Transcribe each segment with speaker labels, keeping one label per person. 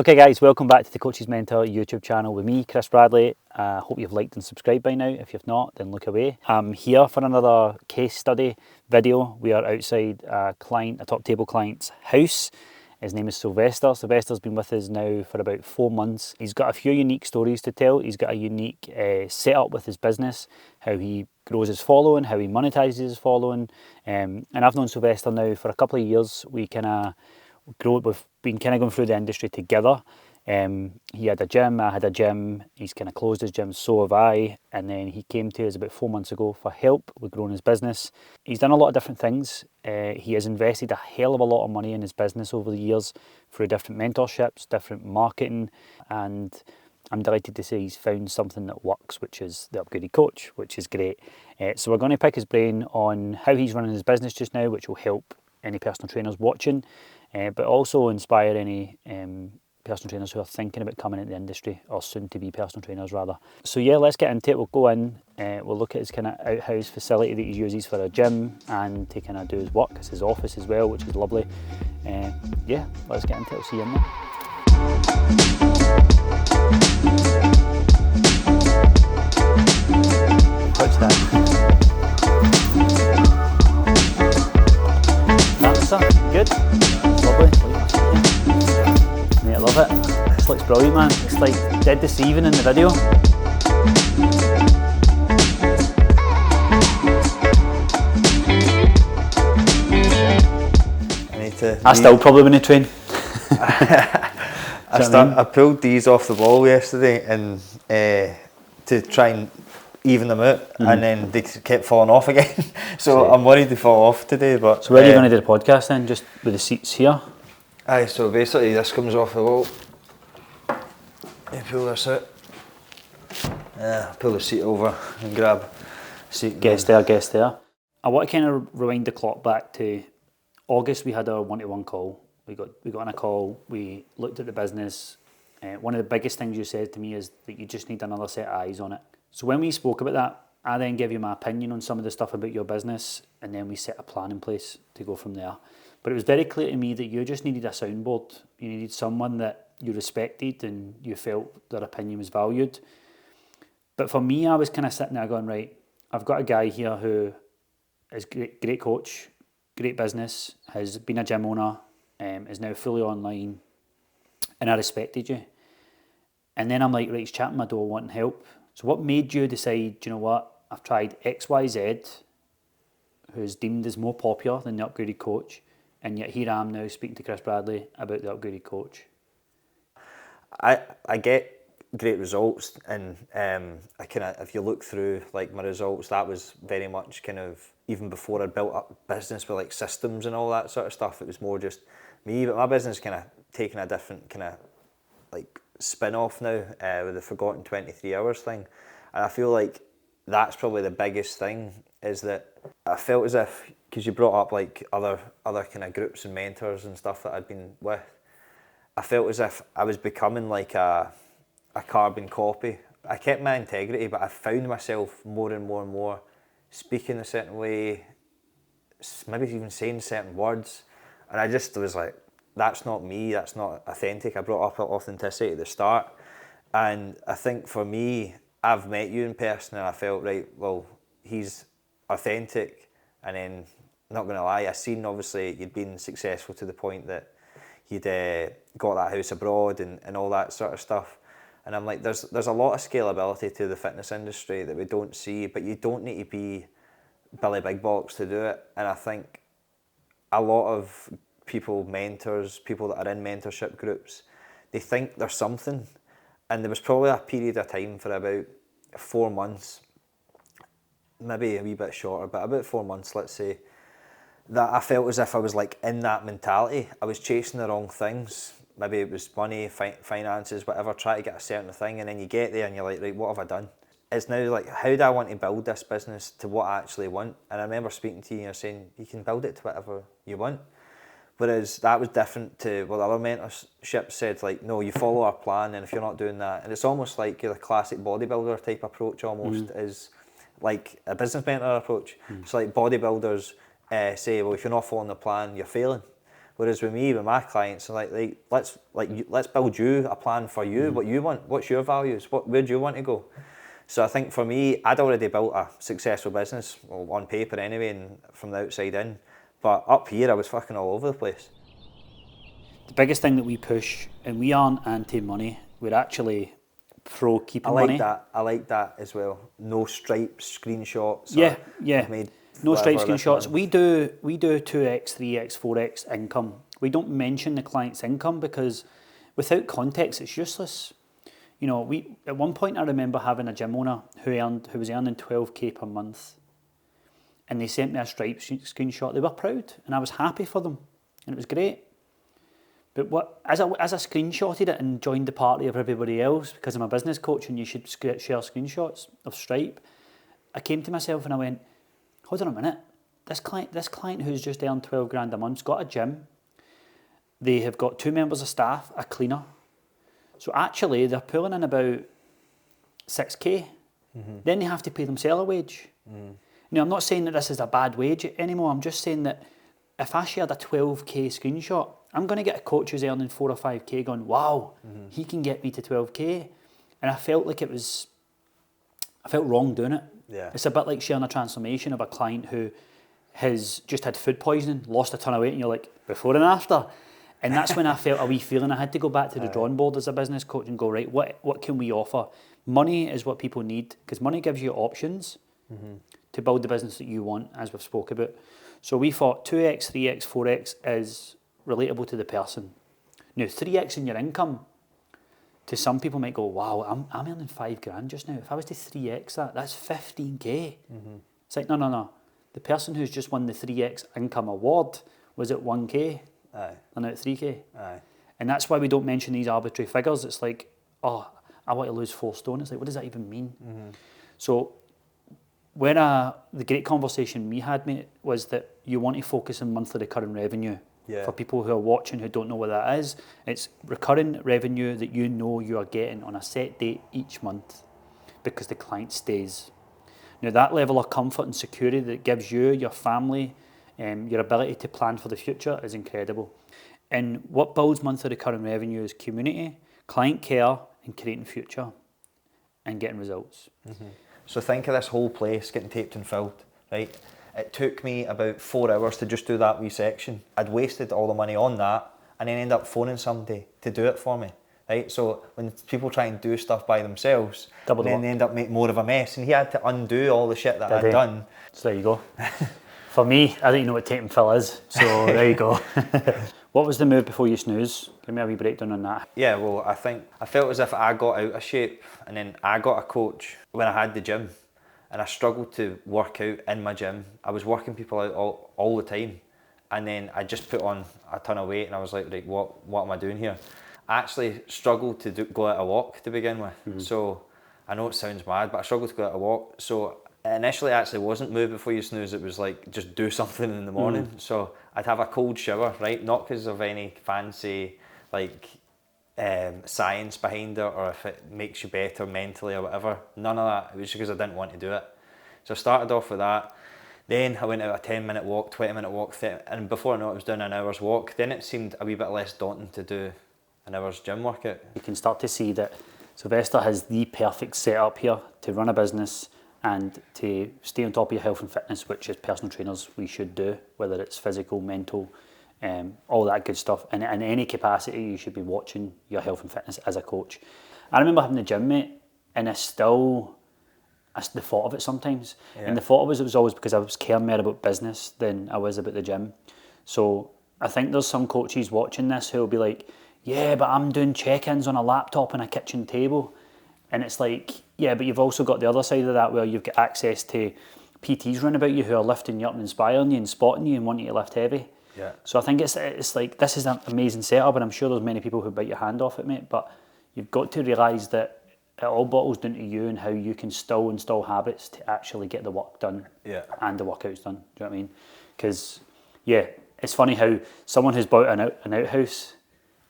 Speaker 1: Okay guys, welcome back to the Coach's Mentor YouTube channel with me, Chris Bradley. Hope you've liked and subscribed by now. If you've not, then look away. I'm here for another case study video. We are outside a top table client's house. His name is Sylvester. Sylvester's been with us now for about 4 months. He's got a few unique stories to tell. He's got a unique setup with his business, how he grows his following, how he monetizes his following. And I've known Sylvester now for a couple of years. We've been kind of going through the industry together. He had a gym, I had a gym. He's kind of closed his gym, so have I. And then he came to us about 4 months ago for help with growing his business. He's done a lot of different things. He has invested a hell of a lot of money in his business over the years through different mentorships, different marketing, and I'm delighted to say he's found something that works, which is the Upgraded Coach, which is great. So we're going to pick his brain on how he's running his business just now, which will help any personal trainers watching, but also inspire any personal trainers who are thinking about coming into the industry, or soon to be personal trainers rather. So yeah, let's get into it. We'll go in, we'll look at his kind of outhouse facility that he uses for a gym and to kind of do his work. It's his office as well, which is lovely. Yeah, let's get into it. I'll see you in there. Touch that. Good, lovely. Mate, I love it. This looks brilliant, man. It's like dead deceiving in the video. I still probably wouldn't train.
Speaker 2: I pulled these off the wall yesterday and to try and even them out, and then they kept falling off again. So I'm worried they fall off today. But
Speaker 1: so where are you going to do the podcast then? Just with the seats here?
Speaker 2: Aye, so basically this comes off the wall. You pull this out. Pull the seat over and grab the seat.
Speaker 1: Guest there. I want to kind of rewind the clock back to August. We had our one-to-one call. We got on a call. We looked at the business. One of the biggest things you said to me is that you just need another set of eyes on it. So when we spoke about that, I then gave you my opinion on some of the stuff about your business, and then we set a plan in place to go from there. But it was very clear to me that you just needed a soundboard. You needed someone that you respected and you felt their opinion was valued. But for me, I was kind of sitting there going, right, I've got a guy here who is great coach, great business, has been a gym owner, is now fully online, and I respected you. And then I'm like, right, he's chatting my door wanting help. So what made you decide, you know what, I've tried XYZ, who's deemed as more popular than the Upgraded Coach, and yet here I am now speaking to Chris Bradley about the Upgraded Coach?
Speaker 2: I get great results, and I kind of, if you look through like my results, that was very much kind of, even before I built up business with like systems and all that sort of stuff, it was more just me. But my business kind of taking a different kind of like spin-off now with the Forgotten 23 Hours thing, and I feel like that's probably the biggest thing, is that I felt as if, because you brought up like other kind of groups and mentors and stuff that I'd been with, I felt as if I was becoming like a carbon copy. I kept my integrity, but I found myself more and more and more speaking a certain way, maybe even saying certain words, and I just was like, that's not me, that's not authentic. I brought up authenticity at the start, and I think for me, I've met you in person and I felt, right, well, he's authentic. And then, not going to lie, I seen obviously you'd been successful to the point that you'd got that house abroad and all that sort of stuff. And I'm like, there's a lot of scalability to the fitness industry that we don't see, but you don't need to be Billy Big Box to do it. And I think a lot of people, mentors, people that are in mentorship groups, they think there's something. And there was probably a period of time for about 4 months, maybe a wee bit shorter, but about 4 months, let's say, that I felt as if I was like in that mentality. I was chasing the wrong things. Maybe it was money, finances, whatever, try to get a certain thing, and then you get there and you're like, right, what have I done? It's now like, how do I want to build this business to what I actually want? And I remember speaking to you and you're saying, you can build it to whatever you want. Whereas that was different to what other mentorships said, like, no, you follow our plan, and if you're not doing that, and it's almost like the classic bodybuilder type approach almost is like a business mentor approach. So like bodybuilders say, well, if you're not following the plan, you're failing. Whereas with me, with my clients, I'm let's build you a plan for you, what you want, what's your values, where do you want to go? So I think for me, I'd already built a successful business, well, on paper anyway, and from the outside in. But up here, I was fucking all over the place.
Speaker 1: The biggest thing that we push, and we aren't anti-money, we're actually pro keeping money.
Speaker 2: I like that as well. No Stripe screenshots.
Speaker 1: Yeah. No Stripe
Speaker 2: whatever
Speaker 1: screenshots. We do 2x, 3x, 4x income. We don't mention the client's income because without context, it's useless. You know, we at one point I remember having a gym owner who was earning 12k per month, and they sent me a Stripe screenshot. They were proud, and I was happy for them, and it was great. But as I screenshotted it and joined the party of everybody else, because I'm a business coach and you should share screenshots of Stripe, I came to myself and I went, hold on a minute, this client who's just earned 12 grand a month's got a gym, they have got 2 members of staff, a cleaner, so actually they're pulling in about 6k, then they have to pay themselves a wage. Now I'm not saying that this is a bad wage anymore, I'm just saying that if I shared a 12k screenshot, I'm going to get a coach who's earning 4 or 5k going, wow, he can get me to 12k. And I felt like I felt wrong doing it.
Speaker 2: Yeah.
Speaker 1: It's a bit like sharing a transformation of a client who has just had food poisoning, lost a ton of weight, and you're like, before and after. And that's when I felt a wee feeling. I had to go back to the drawing board as a business coach and go, right, what can we offer? Money is what people need, because money gives you options to build the business that you want, as we've spoke about. So we thought 2x, 3x, 4x is relatable to the person. Now 3x in your income, to some people might go, wow, I'm earning 5 grand just now. If I was to 3x that's 15k. It's like, no. The person who's just won the 3x income award was at 1k.
Speaker 2: Aye.
Speaker 1: And now at 3k.
Speaker 2: Aye.
Speaker 1: And that's why we don't mention these arbitrary figures. It's like, oh, I want to lose 4 stone. It's like, what does that even mean? So when the great conversation we had, mate, was that you want to focus on monthly recurring revenue.
Speaker 2: Yeah.
Speaker 1: For people who are watching who don't know what that is, it's recurring revenue that you know you are getting on a set date each month because the client stays. Now that level of comfort and security that gives you, your family, your ability to plan for the future is incredible. And what builds monthly recurring revenue is community, client care, and creating future and getting results.
Speaker 2: So think of this whole place getting taped and filled, right? It took me about 4 hours to just do that wee section. I'd wasted all the money on that and then end up phoning somebody to do it for me, right? So when people try and do stuff by themselves, then they end up making more of a mess. And he had to undo all the shit that I'd done.
Speaker 1: So there you go. For me, I don't even know what tape and fill is, so there you go. What was the move before you snooze? Give me a wee breakdown on that.
Speaker 2: Yeah, well, I felt as if I got out of shape and then I got a coach when I had the gym. And I struggled to work out in my gym. I was working people out all the time. And then I just put on a ton of weight and I was like, right, what am I doing here? I actually struggled to go out a walk to begin with. So I know it sounds mad, but I struggled to go out a walk. So initially I actually wasn't move before you snooze. It was like, just do something in the morning. So I'd have a cold shower, right? Not because of any fancy, like, science behind it or if it makes you better mentally or whatever. None of that. It was just because I didn't want to do it. So I started off with that. Then I went out a 10-minute walk, 20-minute walk, and before I know it, I was doing an hour's walk. Then it seemed a wee bit less daunting to do an hour's gym workout.
Speaker 1: You can start to see that Sylvester has the perfect setup here to run a business and to stay on top of your health and fitness, which as personal trainers we should do, whether it's physical, mental, all that good stuff. And in any capacity, you should be watching your health and fitness as a coach. I remember having the gym, mate, and the thought of it sometimes. Yeah. And the thought of it was always because I was caring more about business than I was about the gym. So I think there's some coaches watching this who will be like, yeah, but I'm doing check-ins on a laptop and a kitchen table. And it's like, yeah, but you've also got the other side of that where you've got access to PTs running about you who are lifting you up and inspiring you and spotting you and wanting you to lift heavy.
Speaker 2: Yeah.
Speaker 1: So I think it's like, this is an amazing setup, and I'm sure there's many people who bite your hand off it, mate, but you've got to realise that it all bottles down to you and how you can still install habits to actually get the work done and the workouts done. Do you know what I mean? Because, yeah, it's funny how someone who's bought an outhouse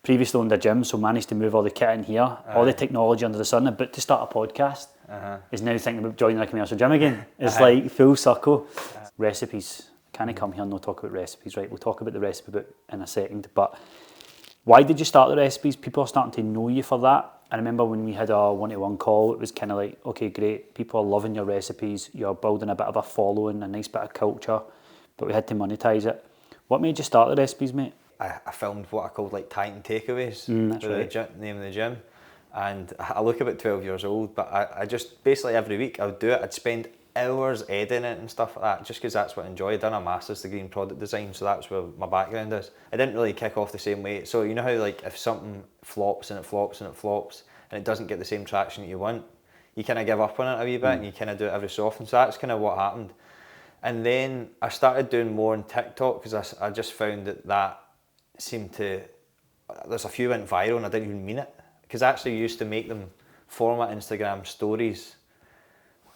Speaker 1: previously owned a gym, so managed to move all the kit in here, all the technology under the sun, but to start a podcast, is now thinking about joining a commercial gym again. It's like full circle. Recipes. Can I come here and not talk about recipes, right? We'll talk about the recipe book in a second, but why did you start the recipes? People are starting to know you for that. I remember when we had our one-to-one call, it was kind of like, okay, great, people are loving your recipes, you're building a bit of a following, a nice bit of culture, but we had to monetize it. What made you start the recipes, mate?
Speaker 2: I filmed what I called like Titan Takeaways,
Speaker 1: That's right.
Speaker 2: the name of the gym, and I look about 12 years old, but I just basically every week I would do it. I'd spend hours editing it and stuff like that, just because that's what I enjoy. I'd done a master's degree in product design, so that's where my background is. I didn't really kick off the same way. So you know how like if something flops and it flops and it flops and it doesn't get the same traction that you want, you kind of give up on it a wee bit and you kind of do it every so often. So that's kind of what happened. And then I started doing more on TikTok because I just found that seemed to, there's a few went viral and I didn't even mean it, because I actually used to make them for my Instagram stories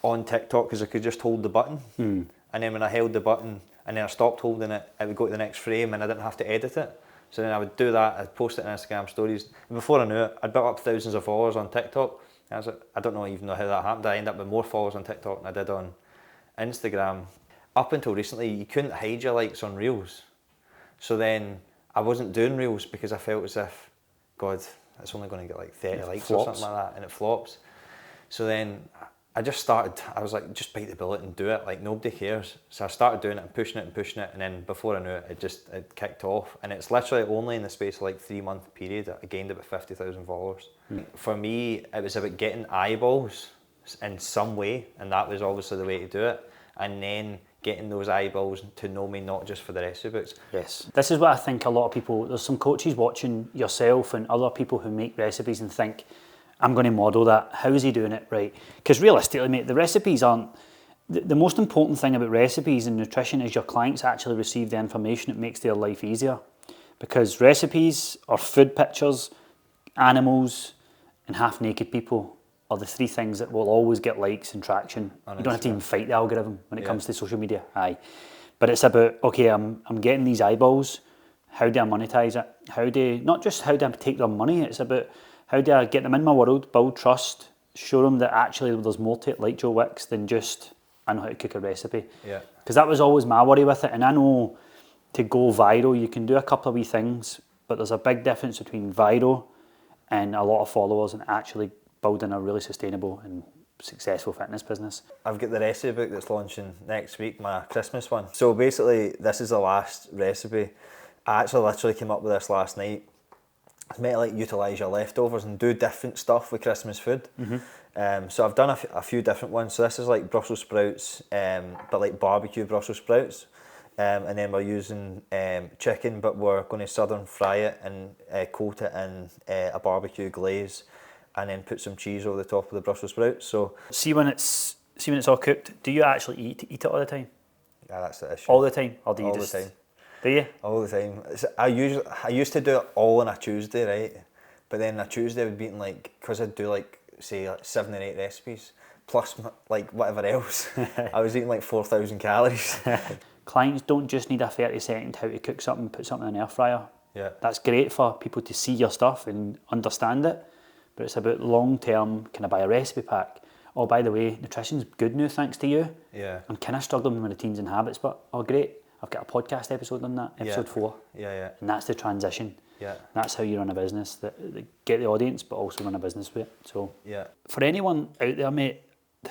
Speaker 2: on TikTok because I could just hold the button, and then when I held the button and then I stopped holding it, it would go to the next frame and I didn't have to edit it. So then I would do that, I'd post it on Instagram stories, and before I knew it, I'd built up thousands of followers on TikTok. I was like, I don't even know how that happened. I ended up with more followers on TikTok than I did on Instagram. Up until recently, you couldn't hide your likes on Reels. So then I wasn't doing Reels because I felt as if, God, it's only going to get like 30 likes or something like that, and it flops. So then I just started, I was like, just bite the bullet and do it, like nobody cares. So I started doing it and pushing it, and then before I knew it, it kicked off. And it's literally only in the space of like 3 month period I gained about 50,000 followers. For me, it was about getting eyeballs in some way, and that was obviously the way to do it. And then getting those eyeballs to know me, not just for the recipe books.
Speaker 1: Yes. This is what I think a lot of people, there's some coaches watching yourself and other people who make recipes and think, I'm going to model that. How is he doing it right? Because realistically, mate, the recipes aren't, the most important thing about recipes and nutrition is your clients actually receive the information that makes their life easier. Because recipes or food pictures, animals, and half-naked people are the three things that will always get likes and traction. You don't have to even fight the algorithm when it comes to social media. Aye. But it's about, okay, I'm getting these eyeballs. How do I monetize it? Not just how do I take their money, it's about how do I get them in my world, build trust, show them that actually there's more to it, like Joe Wicks, than just I know how to cook a recipe.
Speaker 2: Yeah.
Speaker 1: Because that was always my worry with it. And I know to go viral, you can do a couple of wee things, but there's a big difference between viral and a lot of followers and actually building a really sustainable and successful fitness business.
Speaker 2: I've got the recipe book that's launching next week, my Christmas one. So basically, this is the last recipe. I actually literally came up with this last night. It's meant to like utilise your leftovers and do different stuff with Christmas food. So I've done a few different ones. So this is like Brussels sprouts, but like barbecue Brussels sprouts. And then we're using chicken, but we're going to southern fry it and coat it in a barbecue glaze, and then put some cheese over the top of the Brussels sprouts. So
Speaker 1: See when it's all cooked, do you actually eat it all the time?
Speaker 2: yeah, that's the issue.
Speaker 1: All the time? Or do you
Speaker 2: All
Speaker 1: just,
Speaker 2: the time.
Speaker 1: Do you?
Speaker 2: All the time. I used to do it all on a Tuesday, right? But then a Tuesday would be eating like, because I'd do like, say, like 7 or 8 recipes, plus like whatever else, I was eating like 4,000 calories.
Speaker 1: Clients don't just need a 30-second how to cook something, put something in an air fryer.
Speaker 2: Yeah.
Speaker 1: That's great for people to see your stuff and understand it, but it's about long-term, can I buy a recipe pack? Oh, by the way, nutrition's good now thanks to you.
Speaker 2: Yeah.
Speaker 1: I'm kind of struggling with routines and habits, but oh great, I've got a podcast episode on that, episode 4.
Speaker 2: Yeah.
Speaker 1: And that's the transition.
Speaker 2: Yeah.
Speaker 1: That's how you run a business, that get the audience, but also run a business with it. So
Speaker 2: Yeah.
Speaker 1: for anyone out there, mate,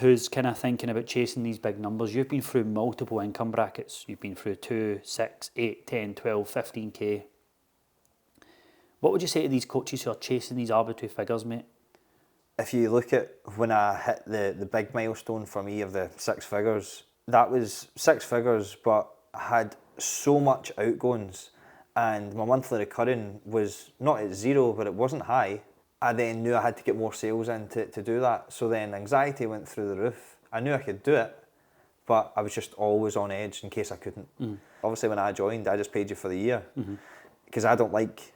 Speaker 1: who's kind of thinking about chasing these big numbers, you've been through multiple income brackets. You've been through 2, 6, 8, 10, 12, 15K. What would you say to these coaches who are chasing these arbitrary figures, mate?
Speaker 2: If you look at when I hit the big milestone for me of the 6 figures, that was 6 figures, but I had so much outgoings and my monthly recurring was not at 0, but it wasn't high. I then knew I had to get more sales in to do that. So then anxiety went through the roof. I knew I could do it, but I was just always on edge in case I couldn't. Obviously when I joined, I just paid you for the year because I don't like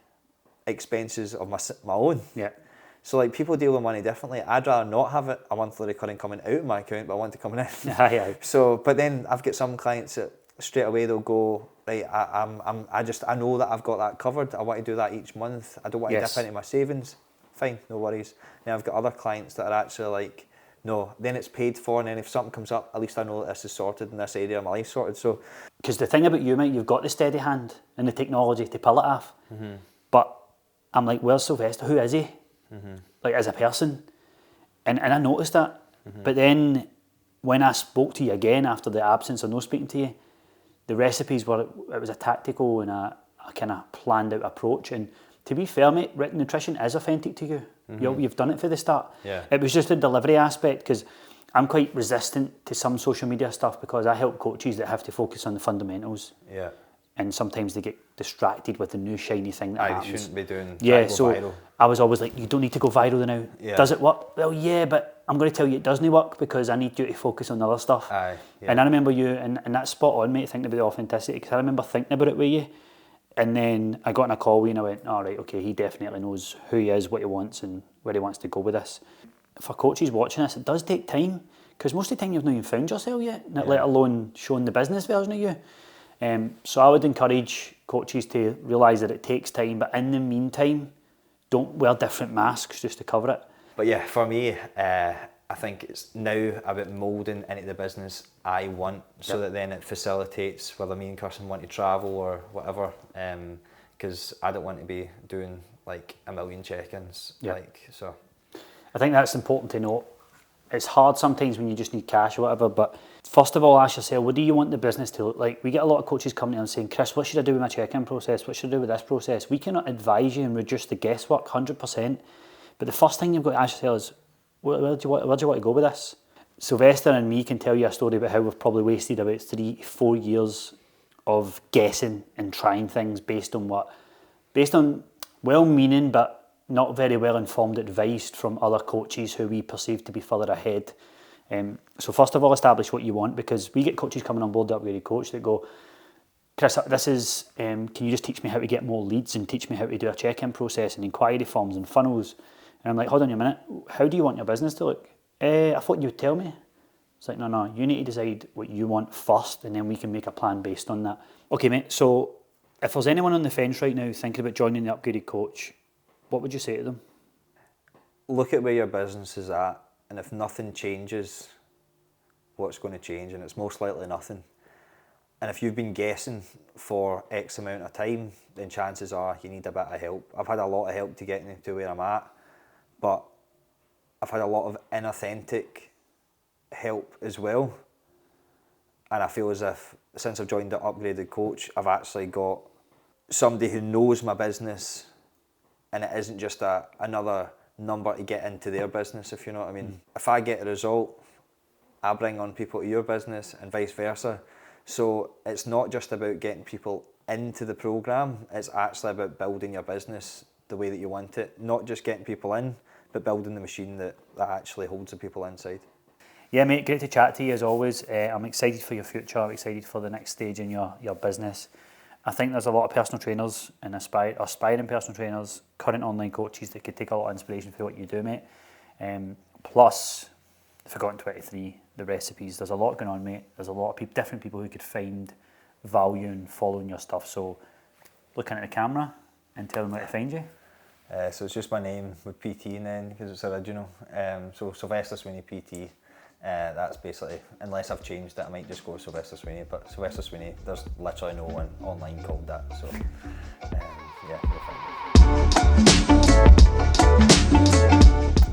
Speaker 2: expenses of my own.
Speaker 1: Yeah.
Speaker 2: So like people deal with money differently. I'd rather not have a monthly recurring coming out of my account, but I want it coming in.
Speaker 1: Aye.
Speaker 2: So, but then I've got some clients that straight away they'll go, right, I know that I've got that covered. I want to do that each month. I don't want to dip into my savings. Fine, no worries. Then I've got other clients that are actually like No, then it's paid for, and then if something comes up, at least I know that this is sorted and this area of my life sorted. So,
Speaker 1: because the thing about you, mate, you've got the steady hand and the technology to pull it off. But I'm like, where's Sylvester? Who is he? Like, as a person? And I noticed that. But then when I spoke to you again after the absence of no speaking to you, the recipes were, it was a tactical and a kind of planned out approach. And to be fair, mate, nutrition is authentic to you. You've done it for the start.
Speaker 2: Yeah.
Speaker 1: It was just a delivery aspect, because I'm quite resistant to some social media stuff, because I help coaches that have to focus on the fundamentals.
Speaker 2: yeah.
Speaker 1: And sometimes they get distracted with the new shiny thing that
Speaker 2: I
Speaker 1: happens.
Speaker 2: shouldn't be doing
Speaker 1: So I was always like, you don't need to go viral now.
Speaker 2: Yeah.
Speaker 1: Does it work? Well, yeah, but I'm going to tell you it doesn't work, because I need you to focus on other stuff.
Speaker 2: Aye, yeah.
Speaker 1: And I remember you, and that's spot on, mate, thinking about the authenticity, because I remember thinking about it with you. And then I got in a call with you and I went, all right, okay, he definitely knows who he is, what he wants, and where he wants to go with this. For coaches watching this, it does take time, because most of the time you've not even found yourself yet, let alone showing the business version of you. So I would encourage coaches to realise that it takes time, but in the meantime, don't wear different masks just to cover it.
Speaker 2: But yeah, for me, I think it's now about moulding into the business I want, so that then it facilitates whether me and Kirsten want to travel or whatever. Because I don't want to be doing like a million check-ins. So.
Speaker 1: I think that's important to note. It's hard sometimes when you just need cash or whatever, but first of all, ask yourself, what do you want the business to look like? We get a lot of coaches coming in and saying, Chris, what should I do with my check-in process? What should I do with this process? We cannot advise you and reduce the guesswork 100%. But the first thing you've got to ask yourself is, where do you want to go with this? Sylvester and me can tell you a story about how we've probably wasted about 3-4 years of guessing and trying things based on well-meaning but not very well-informed advice from other coaches who we perceive to be further ahead. So first of all, establish what you want, because we get coaches coming on board the Upgraded Coach that go, Chris, this is, can you just teach me how to get more leads and teach me how to do a check-in process and inquiry forms and funnels? And I'm like, hold on a minute, how do you want your business to look? I thought you'd tell me. It's like, no, you need to decide what you want first, and then we can make a plan based on that. Okay, mate, so if there's anyone on the fence right now thinking about joining the Upgraded Coach, what would you say to them?
Speaker 2: Look at where your business is at, and if nothing changes, what's going to change? And it's most likely nothing. And if you've been guessing for X amount of time, then chances are you need a bit of help. I've had a lot of help to get me to where I'm at, but I've had a lot of inauthentic help as well. And I feel as if since I've joined the Upgraded Coach, I've actually got somebody who knows my business, and it isn't just another number to get into their business, if you know what I mean. If I get a result, I bring on people to your business and vice versa. So it's not just about getting people into the program, it's actually about building your business the way that you want it. Not just getting people in, but building the machine that actually holds the people inside.
Speaker 1: Yeah, mate, great to chat to you as always. I'm excited for your future. I'm excited for the next stage in your business. I think there's a lot of personal trainers and aspiring personal trainers, current online coaches that could take a lot of inspiration for what you do, mate. Plus, Forgotten 23, the recipes. There's a lot going on, mate. There's a lot of different people who could find value in following your stuff. So, looking at the camera and tell them where to find you.
Speaker 2: So it's just my name with PT in then, because it's original. So Sylvester Sweeney PT. That's basically, unless I've changed it, I might just go with Sylvester Sweeney. But Sylvester Sweeney, there's literally no one online called that. So yeah, you'll find it.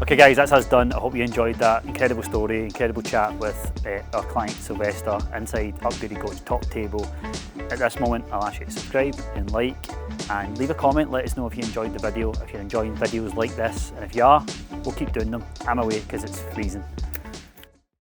Speaker 1: Okay guys, that's us done. I hope you enjoyed that incredible story, incredible chat with our client Sylvester inside Upgraded Coach Top Table. At this moment, I'll ask you to subscribe and like and leave a comment. Let us know if you enjoyed the video, if you're enjoying videos like this, and if you are, we'll keep doing them. I'm away because it's freezing.